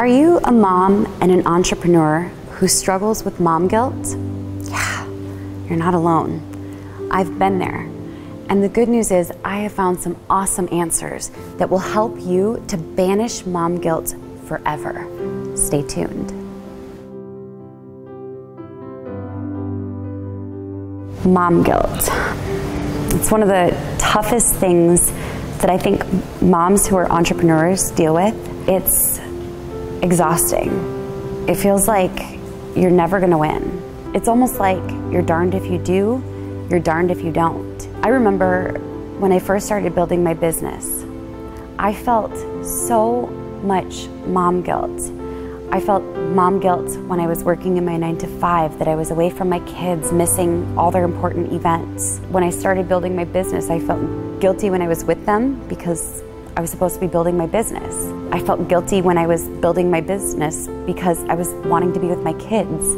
Are you a mom and an entrepreneur who struggles with mom guilt? Yeah, you're not alone. I've been there. And the good news is I have found some awesome answers that will help you to banish mom guilt forever. Stay tuned. Mom guilt. It's one of the toughest things that I think moms who are entrepreneurs deal with. It's exhausting. It feels like you're never gonna win. It's almost like you're darned if you do, you're darned if you don't. I remember when I first started building my business, I felt so much mom guilt. I felt mom guilt when I was working in my 9-to-5, that I was away from my kids, missing all their important events. When I started building my business, I felt guilty when I was with them because I was supposed to be building my business. I felt guilty when I was building my business because I was wanting to be with my kids.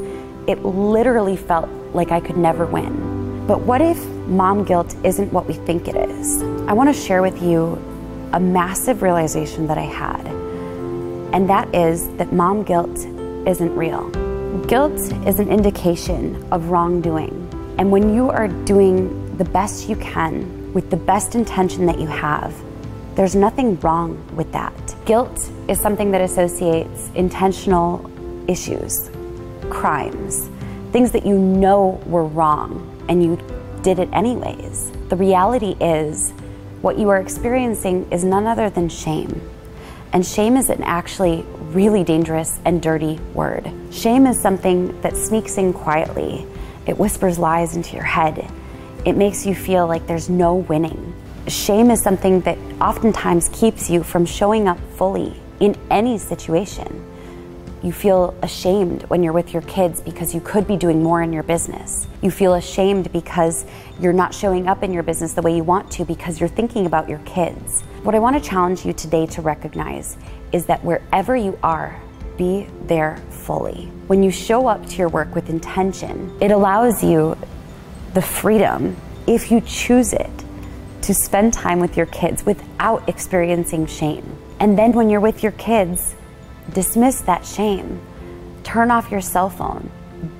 It literally felt like I could never win. But what if mom guilt isn't what we think it is? I want to share with you a massive realization that I had. And that is that mom guilt isn't real. Guilt is an indication of wrongdoing. And when you are doing the best you can with the best intention that you have, there's nothing wrong with that. Guilt is something that associates intentional issues, crimes, things that you know were wrong and you did it anyways. The reality is what you are experiencing is none other than shame. And shame is an actually really dangerous and dirty word. Shame is something that sneaks in quietly. It whispers lies into your head. It makes you feel like there's no winning. Shame is something that oftentimes keeps you from showing up fully in any situation. You feel ashamed when you're with your kids because you could be doing more in your business. You feel ashamed because you're not showing up in your business the way you want to because you're thinking about your kids. What I want to challenge you today to recognize is that wherever you are, be there fully. When you show up to your work with intention, it allows you the freedom, if you choose it, to spend time with your kids without experiencing shame. And then when you're with your kids, dismiss that shame. Turn off your cell phone.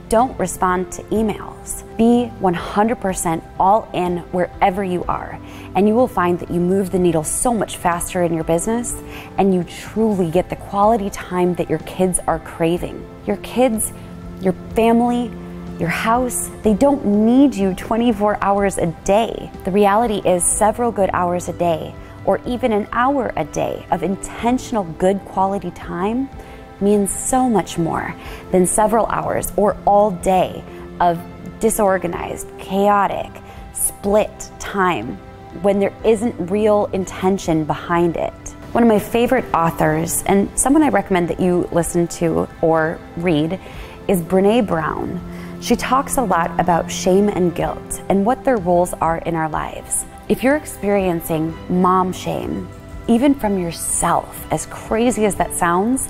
Don't respond to emails. Be 100% all in wherever you are. And you will find that you move the needle so much faster in your business and you truly get the quality time that your kids are craving. Your kids, your family, your house, they don't need you 24 hours a day. The reality is several good hours a day or even an hour a day of intentional good quality time means so much more than several hours or all day of disorganized, chaotic, split time when there isn't real intention behind it. One of my favorite authors, and someone I recommend that you listen to or read, is Brene Brown. She talks a lot about shame and guilt and what their roles are in our lives. If you're experiencing mom shame, even from yourself, as crazy as that sounds,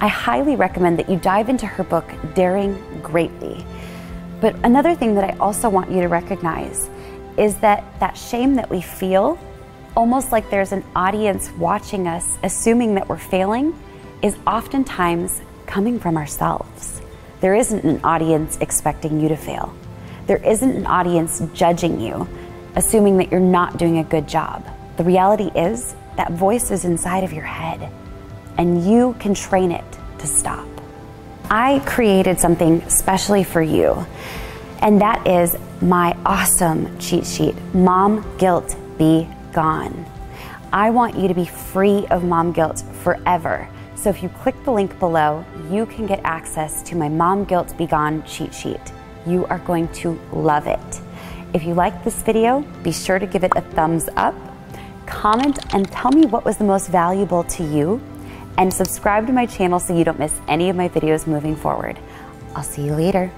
I highly recommend that you dive into her book, Daring Greatly. But another thing that I also want you to recognize is that that shame that we feel, almost like there's an audience watching us, assuming that we're failing, is oftentimes coming from ourselves. There isn't an audience expecting you to fail. There isn't an audience judging you, assuming that you're not doing a good job. The reality is that voice is inside of your head and you can train it to stop. I created something specially for you, and that is my awesome cheat sheet, Mom Guilt Be Gone. I want you to be free of mom guilt forever. So if you click the link below, you can get access to my Mom Guilt Be Gone cheat sheet. You are going to love it. If you liked this video, be sure to give it a thumbs up, comment, and tell me what was the most valuable to you, and subscribe to my channel so you don't miss any of my videos moving forward. I'll see you later.